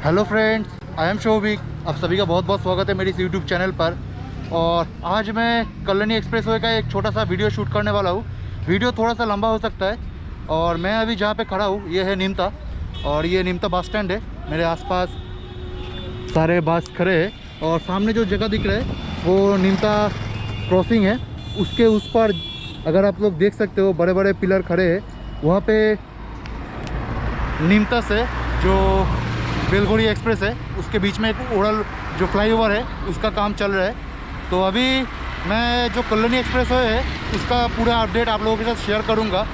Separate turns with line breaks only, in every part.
Hello friends, I am Shobhik. आप सभी का बहुत बहुत स्वागत है मेरी इस यूट्यूब चैनल पर। और आज मैं कल्याणी एक्सप्रेसवे का एक छोटा सा वीडियो शूट करने वाला हूँ। वीडियो थोड़ा सा लंबा हो सकता है। और मैं अभी जहाँ पे खड़ा हूँ ये है नीमता, और ये नीमता बस स्टैंड है। मेरे आसपास सारे बस खड़े हैं और सामने जो जगह दिख रहा है वो नीमता क्रॉसिंग है। उसके उस पर अगर आप लोग देख सकते हो बड़े बड़े पिलर खड़े हैं। वहाँ पे नीमता से जो बेलघोरी एक्सप्रेस है उसके बीच में एक ओरल जो फ्लाईओवर है उसका काम चल रहा है। तो अभी मैं जो कल्याणी एक्सप्रेस है उसका पूरा अपडेट आप लोगों के साथ शेयर करूंगा।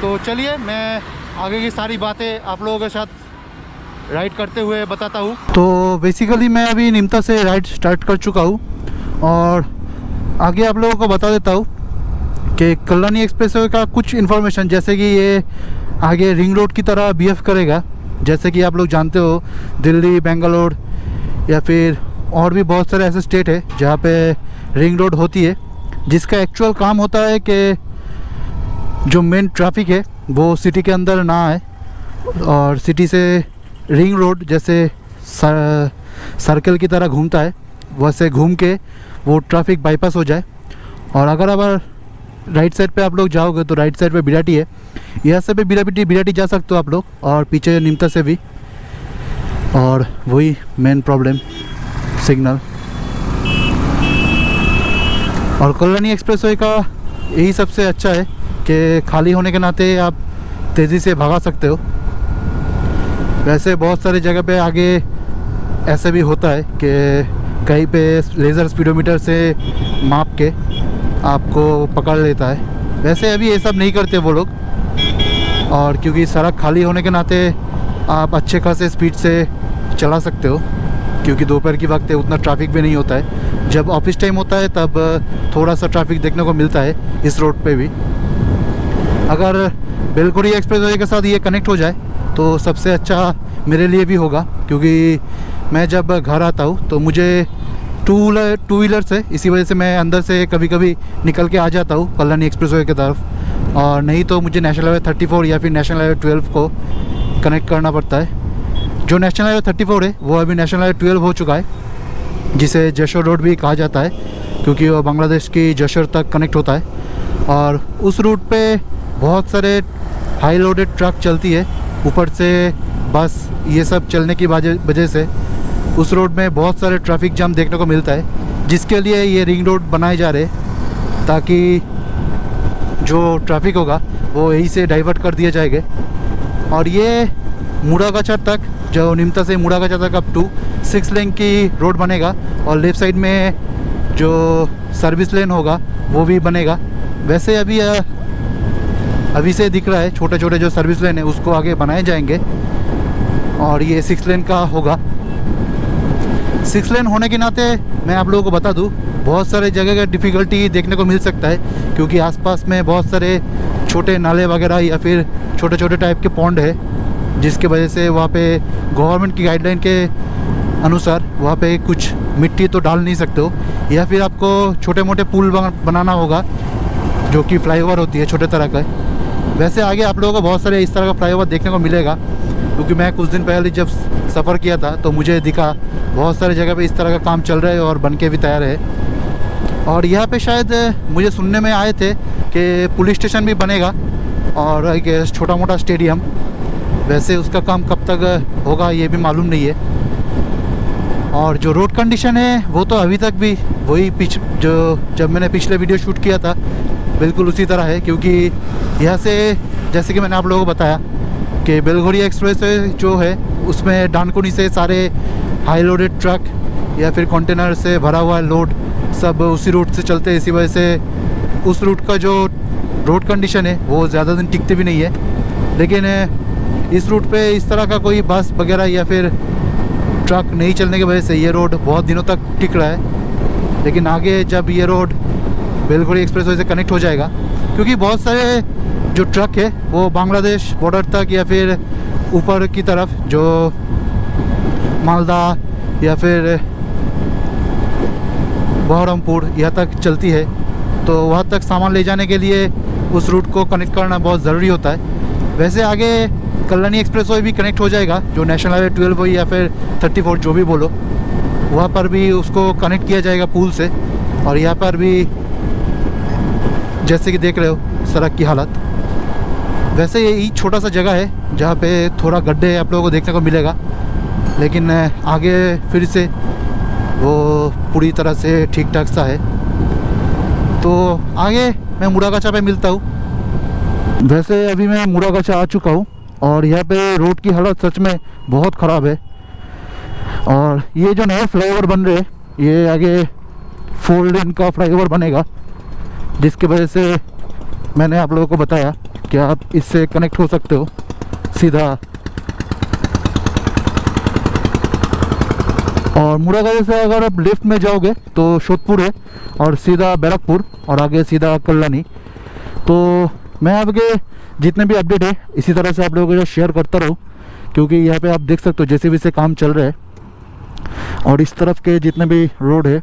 तो चलिए मैं आगे की सारी बातें आप लोगों के साथ राइड करते हुए बताता हूँ। तो बेसिकली मैं अभी नीमता से राइड स्टार्ट कर चुका हूँ और आगे आप लोगों को बता देता हूँ कि कल्याणी एक्सप्रेसवे का कुछ इन्फॉर्मेशन, जैसे कि ये आगे रिंग रोड की तरह बीएफ करेगा। जैसे कि आप लोग जानते हो दिल्ली, बेंगलोर या फिर और भी बहुत सारे ऐसे स्टेट है जहाँ पे रिंग रोड होती है, जिसका एक्चुअल काम होता है कि जो मेन ट्रैफिक है वो सिटी के अंदर ना आए और सिटी से रिंग रोड जैसे सर्कल की तरह घूमता है वैसे घूम के वो ट्रैफिक बाईपास हो जाए। और अगर राइट साइड पे आप लोग जाओगे तो राइट साइड पे बिराटी है, यहाँ से भी बिराटी जा सकते हो आप लोग, और पीछे नीमता से भी। और वही मेन प्रॉब्लम सिग्नल। और कल्याणी एक्सप्रेसवे का यही सबसे अच्छा है कि खाली होने के नाते आप तेज़ी से भगा सकते हो। वैसे बहुत सारी जगह पे आगे ऐसे भी होता है कि कहीं पे लेज़र स्पीडोमीटर से माप के आपको पकड़ लेता है। वैसे अभी ये सब नहीं करते वो लोग, और क्योंकि सड़क खाली होने के नाते आप अच्छे खासे स्पीड से चला सकते हो, क्योंकि दोपहर की वक्त उतना ट्रैफिक भी नहीं होता है। जब ऑफिस टाइम होता है तब थोड़ा सा ट्रैफिक देखने को मिलता है इस रोड पे भी। अगर बेलघोरी एक्सप्रेसवे के साथ ये कनेक्ट हो जाए तो सबसे अच्छा मेरे लिए भी होगा, क्योंकि मैं जब घर आता हूँ तो मुझे टू व्हीलर से, इसी वजह से मैं अंदर से कभी कभी निकल के आ जाता हूँ कल्याणी एक्सप्रेसवे की तरफ। और नहीं तो मुझे नेशनल हाईवे 34 या फिर नेशनल हाईवे 12 को कनेक्ट करना पड़ता है। जो नेशनल हाईवे 34 है वो अभी नेशनल हाईवे 12 हो चुका है, जिसे जशोर रोड भी कहा जाता है, क्योंकि वो बांग्लादेश की जशोर तक कनेक्ट होता है। और उस रूट पे बहुत सारे हाई लोडेड ट्रक चलती है, ऊपर से बस ये सब चलने की वजह से उस रोड में बहुत सारे ट्रैफिक जाम देखने को मिलता है, जिसके लिए ये रिंग रोड बनाए जा रहे ताकि जो ट्रैफिक होगा वो यहीं से डाइवर्ट कर दिए जाएंगे। और ये मुड़ागाछा तक, जो नीमता से मुड़ागाछा तक अप टू 6 लेन की रोड बनेगा, और लेफ़्ट साइड में जो सर्विस लेन होगा वो भी बनेगा। वैसे अभी से दिख रहा है छोटे छोटे जो सर्विस लेन है उसको आगे बनाए जाएंगे और ये 6 लेन का होगा। 6 लेन होने के नाते मैं आप लोगों को बता दूं, बहुत सारे जगह का डिफ़िकल्टी देखने को मिल सकता है, क्योंकि आसपास में बहुत सारे छोटे नाले वगैरह या फिर छोटे छोटे टाइप के पॉन्ड है, जिसके वजह से वहाँ पे गवर्नमेंट की गाइडलाइन के अनुसार वहाँ पे कुछ मिट्टी तो डाल नहीं सकते हो, या फिर आपको छोटे मोटे पुल बनाना होगा जो कि फ्लाईओवर होती है छोटे तरह का। वैसे आगे आप लोगों को बहुत सारे इस तरह का फ्लाईओवर देखने को मिलेगा, क्योंकि मैं कुछ दिन पहले जब सफ़र किया था तो मुझे दिखा बहुत सारे जगह पे इस तरह का काम चल रहा है और बन के भी तैयार है। और यहाँ पे शायद मुझे सुनने में आए थे कि पुलिस स्टेशन भी बनेगा और एक छोटा मोटा स्टेडियम। वैसे उसका काम कब तक होगा ये भी मालूम नहीं है। और जो रोड कंडीशन है वो तो अभी तक भी वही जो जब मैंने पिछले वीडियो शूट किया था बिल्कुल उसी तरह है, क्योंकि यहाँ से जैसे कि मैंने आप लोगों को बताया कि बेलघोरी एक्सप्रेस जो है उसमें डानकुनी से सारे हाई लोडेड ट्रक या फिर कंटेनर से भरा हुआ लोड सब उसी रूट से चलते हैं। इसी वजह से उस रूट का जो रोड कंडीशन है वो ज़्यादा दिन टिकते भी नहीं है। लेकिन इस रूट पे इस तरह का कोई बस वगैरह या फिर ट्रक नहीं चलने की वजह से ये रोड बहुत दिनों तक टिक रहा है। लेकिन आगे जब ये रोड बेलघोरी एक्सप्रेसवे से कनेक्ट हो जाएगा, क्योंकि बहुत सारे जो ट्रक है वो बांग्लादेश बॉर्डर तक या फिर ऊपर की तरफ जो मालदा या फिर बहरमपुर यहाँ तक चलती है, तो वहाँ तक सामान ले जाने के लिए उस रूट को कनेक्ट करना बहुत ज़रूरी होता है। वैसे आगे कल्याणी एक्सप्रेसवे भी कनेक्ट हो जाएगा, जो नेशनल हाईवे 12 हो या फिर 34 जो भी बोलो, वहाँ पर भी उसको कनेक्ट किया जाएगा पुल से। और यहाँ पर भी जैसे कि देख रहे हो सड़क की हालत। वैसे यही छोटा सा जगह है जहाँ पे थोड़ा गड्ढे आप लोगों को देखने को मिलेगा, लेकिन आगे फिर से वो पूरी तरह से ठीक ठाक सा है। तो आगे मैं मुड़ागाछा पे मिलता हूँ। वैसे अभी मैं मुड़ागाछा आ चुका हूँ और यहाँ पे रोड की हालत सच में बहुत ख़राब है। और ये जो नया फ्लाईओवर बन रहे, ये आगे 4 लेन का फ्लाईओवर बनेगा, जिसकी वजह से मैंने आप लोगों को बताया कि आप इससे कनेक्ट हो सकते हो सीधा। और मुड़ागाछा से अगर आप लेफ्ट में जाओगे तो शोधपुर है और सीधा बैरकपुर और आगे सीधा कल्याणी। तो मैं आगे जितने भी अपडेट है इसी तरह से आप लोगों को शेयर करता रहूँ, क्योंकि यहाँ पे आप देख सकते हो जेसीबी से काम चल रहा है। और इस तरफ के जितने भी रोड है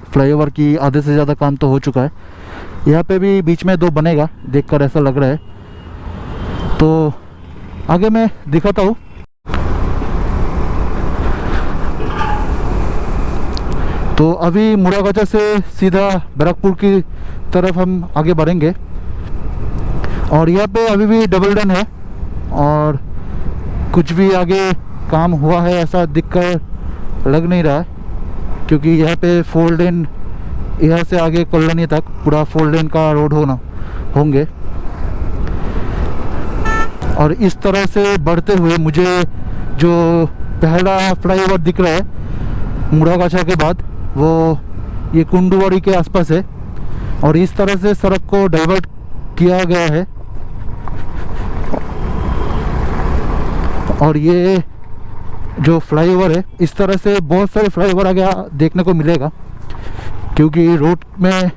फ्लाईओवर की आधे से ज़्यादा काम तो हो चुका है। यहाँ पे भी बीच में 2 बनेगा, देखकर ऐसा लग रहा है। तो आगे मैं दिखाता हूँ। तो अभी मुड़ागाछा से सीधा बैरकपुर की तरफ हम आगे बढ़ेंगे। और यहाँ पे अभी भी डबल डन है और कुछ भी आगे काम हुआ है ऐसा दिखकर लग नहीं रहा है, क्योंकि यहाँ पे 4 लेन यहाँ से आगे कल्याणी तक पूरा 4 लेन का रोड होंगे। और इस तरह से बढ़ते हुए मुझे जो पहला फ्लाईओवर दिख रहा है मुड़ागाछा के बाद, वो ये कुंडुवाड़ी के आसपास है। और इस तरह से सड़क को डाइवर्ट किया गया है। और ये जो फ्लाईओवर है, इस तरह से बहुत सारे फ्लाईओवर आगे देखने को मिलेगा, क्योंकि रोड में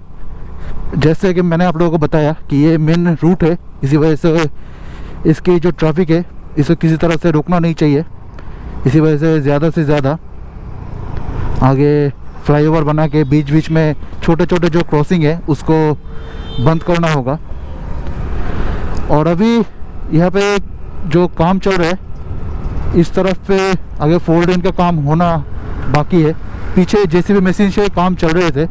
जैसे कि मैंने आप लोगों को बताया कि ये मेन रूट है। इसी वजह से इसकी जो ट्रैफिक है इसे किसी तरह से रोकना नहीं चाहिए। इसी वजह से ज़्यादा आगे फ्लाईओवर बना के बीच बीच में छोटे छोटे जो क्रॉसिंग है उसको बंद करना होगा। और अभी यहाँ पे जो काम चल रहा है इस तरफ पे आगे 4 लेन का काम होना बाकी है। पीछे जेसीबी मशीन से काम चल रहे थे।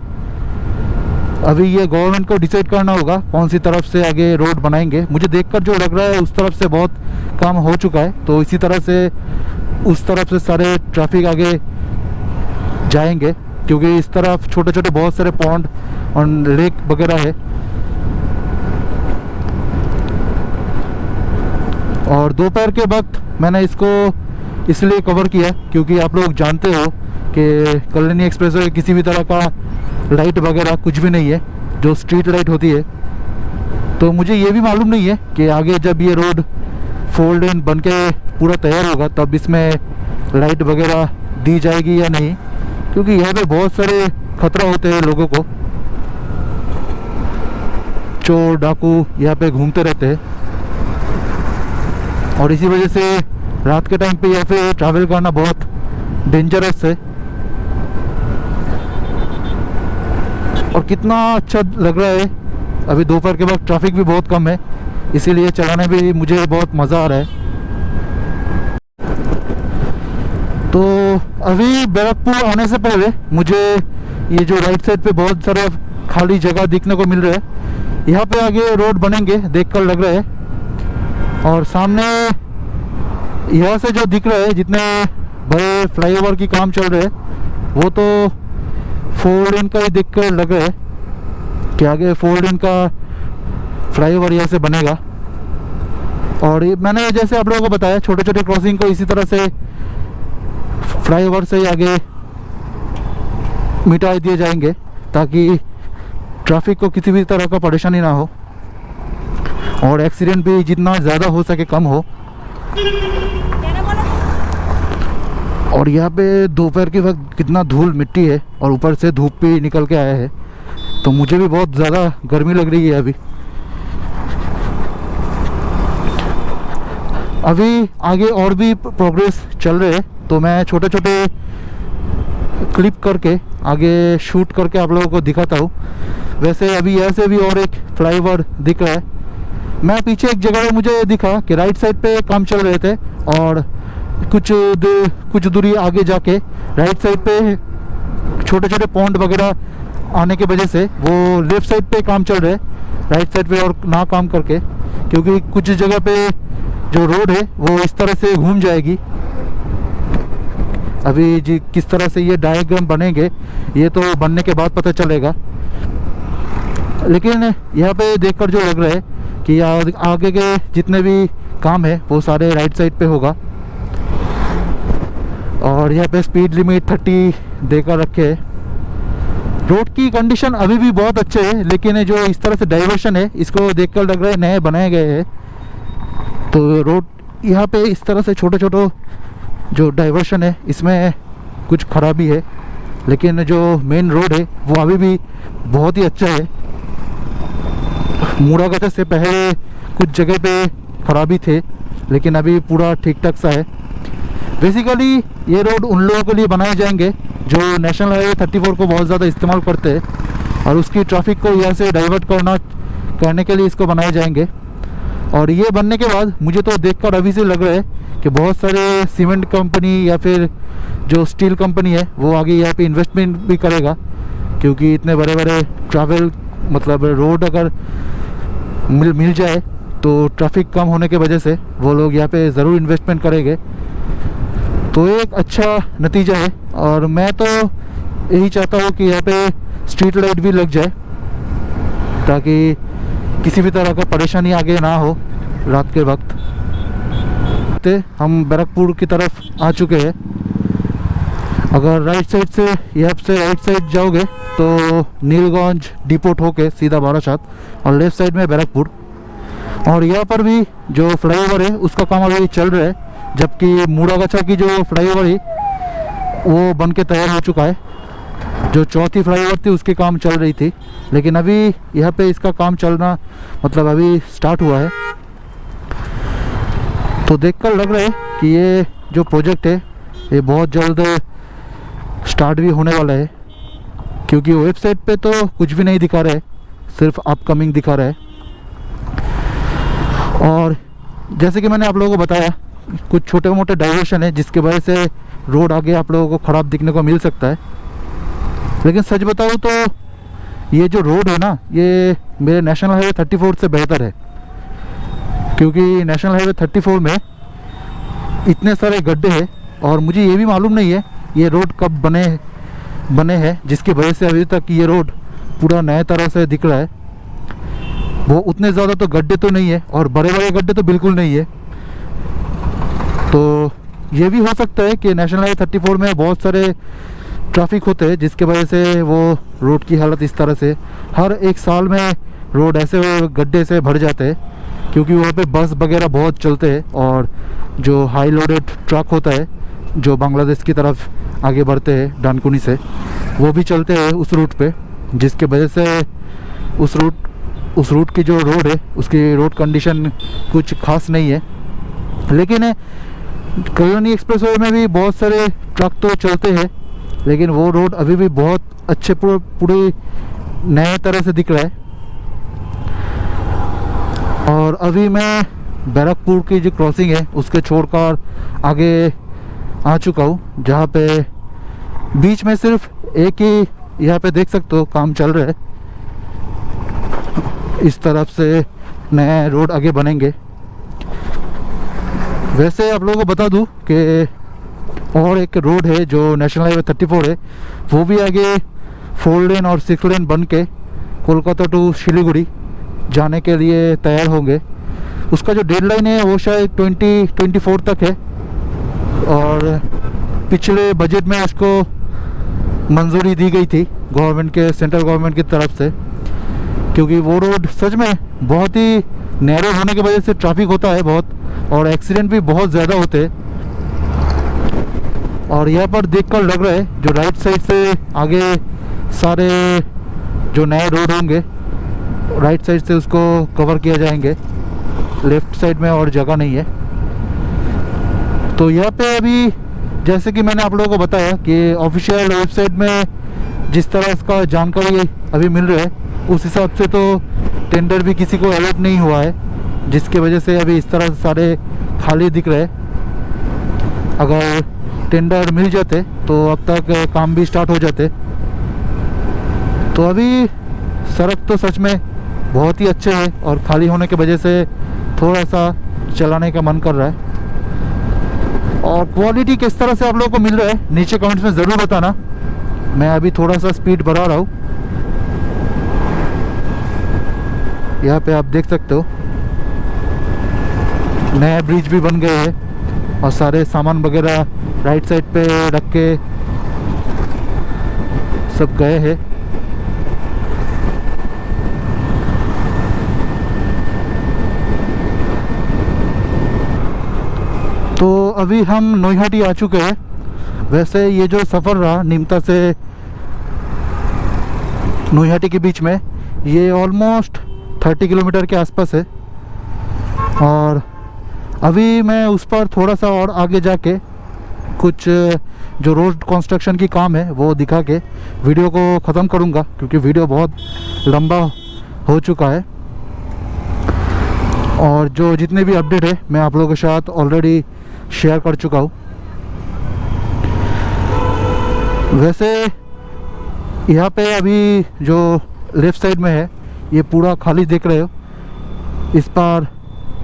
अभी ये गवर्नमेंट को डिसाइड करना होगा कौन सी तरफ से आगे रोड बनाएंगे। मुझे देखकर जो लग रहा है उस तरफ से बहुत काम हो चुका है, तो इसी तरह से उस तरफ से सारे ट्रैफिक आगे जाएंगे, क्योंकि इस तरफ छोटे छोटे बहुत सारे पॉन्ड और लेक वगैरह है। और दोपहर के वक्त मैंने इसको इसलिए कवर किया क्योंकि आप लोग जानते हो कि कल्याणी एक्सप्रेसवे किसी भी तरह का लाइट वगैरह कुछ भी नहीं है, जो स्ट्रीट लाइट होती है। तो मुझे ये भी मालूम नहीं है कि आगे जब ये रोड 4 लेन बन के पूरा तैयार होगा तब इसमें लाइट वगैरह दी जाएगी या नहीं, क्योंकि यहाँ पे बहुत सारे खतरा होते हैं लोगों को। चोर डाकू यहाँ पे घूमते रहते हैं और इसी वजह से रात के टाइम पे यहाँ पे ट्रैवल करना बहुत डेंजरस है। और कितना अच्छा लग रहा है, अभी दोपहर के वक्त ट्रैफिक भी बहुत कम है, इसीलिए चलाने भी मुझे बहुत मज़ा आ रहा है। तो अभी बैरकपुर आने से पहले मुझे ये जो राइट साइड पे बहुत सारा खाली जगह दिखने को मिल रहा है। यहाँ पे आगे रोड बनेंगे देखकर लग रहा है। और सामने यहाँ से जो दिख रहा है जितने बड़े फ्लाईओवर की काम चल रहे हैं वो तो 4 लेन का ही देख कर लग रहा है कि आगे 4 लेन का फ्लाईओवर यहाँ से बनेगा। और ये मैंने जैसे आप लोगों को बताया छोटे छोटे क्रॉसिंग को इसी तरह से फ्लाईओवर से ही आगे मिटा दिए जाएंगे ताकि ट्रैफिक को किसी भी तरह का परेशानी ना हो और एक्सीडेंट भी जितना ज़्यादा हो सके कम हो। और यहाँ पे दोपहर के वक्त कितना धूल मिट्टी है और ऊपर से धूप भी निकल के आया है, तो मुझे भी बहुत ज़्यादा गर्मी लग रही है। अभी आगे और भी प्रोग्रेस चल रहे हैं, तो मैं छोटे छोटे क्लिप करके आगे शूट करके आप लोगों को दिखाता हूँ। वैसे अभी यहाँ से भी और एक फ्लाईओवर दिख रहा है मैं पीछे एक जगह पे मुझे दिखा कि राइट साइड पे काम चल रहे थे और कुछ दूरी आगे जाके राइट साइड पे छोटे छोटे पॉन्ड वगैरह आने की वजह से वो लेफ़्ट साइड पे काम चल रहे हैं, राइट साइड पे और ना काम करके, क्योंकि कुछ जगह पे जो रोड है वो इस तरह से घूम जाएगी। अभी जी किस तरह से ये डायग्राम बनेंगे ये तो बनने के बाद पता चलेगा, लेकिन यहाँ पे देखकर जो लग रहा है कि आगे के जितने भी काम है वो सारे राइट साइड पे होगा। और यहाँ पे स्पीड लिमिट 30 देकर रखे है। रोड की कंडीशन अभी भी बहुत अच्छे है, लेकिन जो इस तरह से डाइवर्शन है इसको देखकर लग रहा है नए बनाए गए हैं। तो रोड यहाँ पे इस तरह से छोटे छोटे जो डाइवर्शन है इसमें कुछ खराबी है, लेकिन जो मेन रोड है वो अभी भी बहुत ही अच्छा है। मुड़ागछा से पहले कुछ जगह पे खराबी थे, लेकिन अभी पूरा ठीक ठाक सा है। बेसिकली ये रोड उन लोगों के लिए बनाए जाएंगे जो नेशनल हाईवे 34 को बहुत ज़्यादा इस्तेमाल करते हैं और उसकी ट्रैफिक को यहाँ से डाइवर्ट करने के लिए इसको बनाए जाएंगे। और ये बनने के बाद मुझे तो देखकर अभी से लग रहा है कि बहुत सारे सीमेंट कंपनी या फिर जो स्टील कंपनी है वो आगे यहाँ पे इन्वेस्टमेंट भी करेगा, क्योंकि इतने बड़े बड़े ट्रैवल मतलब रोड अगर मिल जाए तो ट्रैफिक कम होने के वजह से वो लोग यहाँ पे ज़रूर इन्वेस्टमेंट करेंगे। तो एक अच्छा नतीजा है और मैं तो यही चाहता हूँ कि यहाँ पे स्ट्रीट लाइट भी लग जाए ताकि किसी भी तरह का परेशानी आगे ना हो रात के वक्त। हम बैरकपुर की तरफ आ चुके हैं। अगर राइट साइड से यहाँ से राइट साइड जाओगे तो नीलगंज डिपोट होके सीधा बारासात और लेफ्ट साइड में बैरकपुर। और यहाँ पर भी जो फ्लाईओवर है उसका काम अभी चल रहा है, जबकि मुड़ागछा की जो फ्लाईओवर है वो बन के तैयार हो चुका है। जो चौथी फ्लाईओवर थी उसकी काम चल रही थी, लेकिन अभी यहाँ पे इसका काम चलना मतलब अभी स्टार्ट हुआ है। तो देखकर लग रहा है कि ये जो प्रोजेक्ट है ये बहुत जल्द स्टार्ट भी होने वाला है, क्योंकि वेबसाइट पे तो कुछ भी नहीं दिखा रहा है, सिर्फ अपकमिंग दिखा रहा है। और जैसे कि मैंने आप लोगों को बताया कुछ छोटे मोटे डाइवर्शन है जिसकी वजह से रोड आगे आप लोगों को ख़राब दिखने को मिल सकता है। लेकिन सच बताऊँ तो ये जो रोड है ना ये मेरे नेशनल हाईवे 34 से बेहतर है, क्योंकि नेशनल हाईवे 34 में इतने सारे गड्ढे हैं और मुझे ये भी मालूम नहीं है ये रोड कब बने हैं, जिसकी वजह से अभी तक ये रोड पूरा नए तरह से दिख रहा है। वो उतने ज़्यादा तो गड्ढे तो नहीं है और बड़े बड़े गड्ढे तो बिल्कुल नहीं है। तो ये भी हो सकता है कि नेशनल हाईवे 34 में बहुत सारे ट्रैफिक होते हैं जिसके वजह से वो रोड की हालत इस तरह से हर एक साल में रोड ऐसे गड्ढे से भर जाते हैं, क्योंकि वहाँ पे बस वगैरह बहुत चलते हैं और जो हाई लोडेड ट्रक होता है जो बांग्लादेश की तरफ आगे बढ़ते हैं डानकुनी से, वो भी चलते हैं उस रूट पे, जिसके वजह से उस रूट की जो रोड है उसकी रोड कंडीशन कुछ खास नहीं है। लेकिन कल्याणी एक्सप्रेसवे में भी बहुत सारे ट्रक तो चलते हैं, लेकिन वो रोड अभी भी बहुत अच्छे पूरी नए तरह से दिख रहा है। और अभी मैं बैरकपुर की जो क्रॉसिंग है उसके छोड़कर आगे आ चुका हूँ, जहाँ पे बीच में सिर्फ एक ही यहाँ पे देख सकते हो काम चल रहा है। इस तरफ से नए रोड आगे बनेंगे। वैसे आप लोगों को बता दूं कि और एक रोड है जो नेशनल हाईवे 34 है, वो भी आगे 4 लेन और 6 लेन बन के कोलकाता टू सिलीगुड़ी जाने के लिए तैयार होंगे। उसका जो डेडलाइन है वो शायद 2024 तक है और पिछले बजट में उसको मंजूरी दी गई थी गवर्नमेंट के सेंट्रल गवर्नमेंट की तरफ से, क्योंकि वो रोड सच में बहुत ही नैरो होने की वजह से ट्रैफिक होता है बहुत और एक्सीडेंट भी बहुत ज़्यादा होते हैं। और यहाँ पर देखकर लग रहा है जो राइट साइड से आगे सारे जो नए रोड होंगे राइट साइड से उसको कवर किया जाएंगे, लेफ्ट साइड में और जगह नहीं है। तो यहाँ पे अभी जैसे कि मैंने आप लोगों को बताया कि ऑफिशियल वेबसाइट में जिस तरह इसका जानकारी अभी मिल रहा है उस हिसाब से तो टेंडर भी किसी को अलर्ट नहीं हुआ है, जिसकी वजह से अभी इस तरह से सारे खाली दिख रहे। अगर टेंडर मिल जाते तो अब तक काम भी स्टार्ट हो जाते। तो अभी सड़क तो सच में बहुत ही अच्छे है और खाली होने की वजह से थोड़ा सा चलाने का मन कर रहा है। और क्वालिटी किस तरह से आप लोगों को मिल रहा है नीचे कमेंट्स में ज़रूर बताना। मैं अभी थोड़ा सा स्पीड बढ़ा रहा हूँ। यहाँ पे आप देख सकते हो नया ब्रिज भी बन गए हैं और सारे सामान वगैरह राइट साइड पे रख के सब गए हैं। तो अभी हम नोईहाटी आ चुके हैं। वैसे ये जो सफ़र रहा नीमता से नोईहाटी के बीच में, ये ऑलमोस्ट 30 किलोमीटर के आसपास है। और अभी मैं उस पर थोड़ा सा और आगे जाके कुछ जो रोड कंस्ट्रक्शन की काम है वो दिखा के वीडियो को ख़त्म करूँगा, क्योंकि वीडियो बहुत लंबा हो चुका है। और जो जितने भी अपडेट है मैं आप लोगों के साथ ऑलरेडी शेयर कर चुका हूँ। वैसे यहाँ पे अभी जो लेफ़्ट साइड में है ये पूरा खाली देख रहे हो। इस पर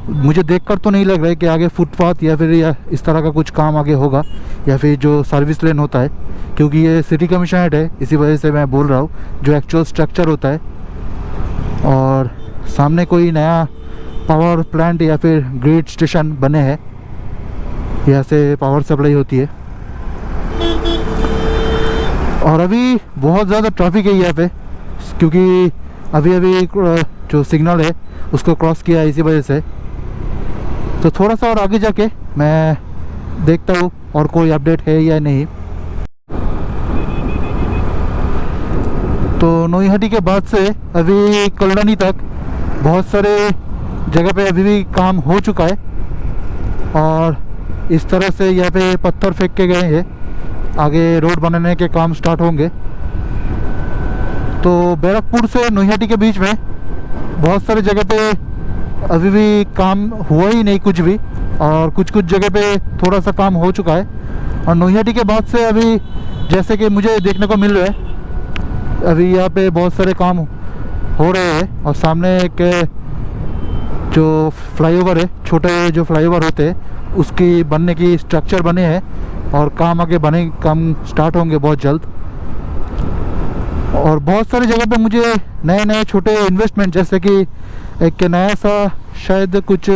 मुझे देखकर तो नहीं लग रहा है कि आगे फुटपाथ या फिर इस तरह का कुछ काम आगे होगा, या फिर जो सर्विस लेन होता है, क्योंकि ये सिटी कमिश्नरेट है, इसी वजह से मैं बोल रहा हूँ जो एक्चुअल स्ट्रक्चर होता है। और सामने कोई नया पावर प्लांट या फिर ग्रिड स्टेशन बने हैं, यहाँ से पावर सप्लाई होती है। और अभी बहुत ज़्यादा ट्रैफिक है यहाँ पे, क्योंकि अभी अभी जो सिग्नल है उसको क्रॉस किया है, इसी वजह से। तो थोड़ा सा और आगे जाके मैं देखता हूँ और कोई अपडेट है या नहीं। तो नोईहाटी के बाद से अभी कल्याणी तक बहुत सारे जगह पे अभी भी काम हो चुका है। और इस तरह से यहाँ पे पत्थर फेंक के गए हैं, आगे रोड बनाने के काम स्टार्ट होंगे। तो बैरकपुर से नोईहाटी के बीच में बहुत सारे जगह पे अभी भी काम हुआ ही नहीं कुछ भी, और कुछ जगह पे थोड़ा सा काम हो चुका है। और नोईहाटी के बाद से अभी जैसे कि मुझे देखने को मिल रहा है अभी यहाँ पे बहुत सारे काम हो रहे हैं। और सामने एक जो फ्लाईओवर है, छोटे जो फ्लाईओवर होते हैं उसकी बनने की स्ट्रक्चर बने हैं और काम आगे बने, काम स्टार्ट होंगे बहुत जल्द। और बहुत सारी जगह पे मुझे नए नए छोटे इन्वेस्टमेंट, जैसे कि एक नया सा शायद कुछ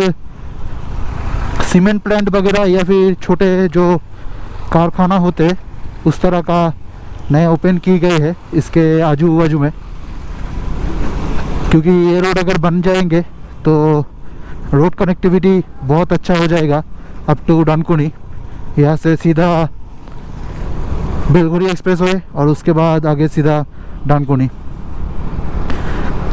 सीमेंट प्लांट वगैरह या फिर छोटे जो कारखाना होते हैं उस तरह का नए ओपन की गए हैं इसके आजू बाजू में। क्योंकि ये रोड अगर बन जाएंगे तो रोड कनेक्टिविटी बहुत अच्छा हो जाएगा अप टू डानकुनी। यहाँ से सीधा बेलघुरी एक्सप्रेस वे और उसके बाद आगे सीधा डानकुनी।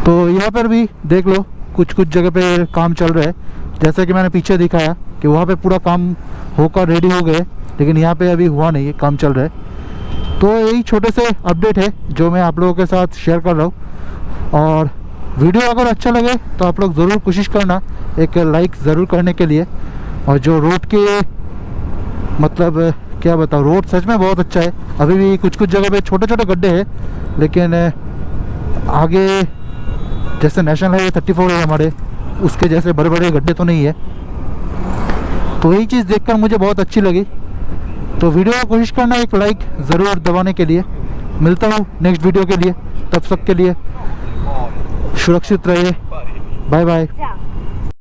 तो यहाँ पर भी देख लो कुछ जगह पे काम चल रहा है, जैसे कि मैंने पीछे दिखाया कि वहाँ पे पूरा काम होकर रेडी हो गए, लेकिन यहाँ पे अभी हुआ नहीं है, काम चल रहा है। तो यही छोटे से अपडेट है जो मैं आप लोगों के साथ शेयर कर रहा हूँ। और वीडियो अगर अच्छा लगे तो आप लोग ज़रूर कोशिश करना एक लाइक ज़रूर करने के लिए। और जो रोड के मतलब क्या बताऊँ, रोड सच में बहुत अच्छा है। अभी भी कुछ जगह पे छोटे छोटे गड्ढे हैं, लेकिन आगे जैसे नेशनल हाईवे 34 है हमारे, उसके जैसे बड़े बड़े गड्ढे तो नहीं है। तो यही चीज़ देखकर मुझे बहुत अच्छी लगी। तो वीडियो को कोशिश करना एक लाइक ज़रूर दबाने के लिए। मिलता हूँ नेक्स्ट वीडियो के लिए, तब तक के लिए सुरक्षित रहिए। Bye bye.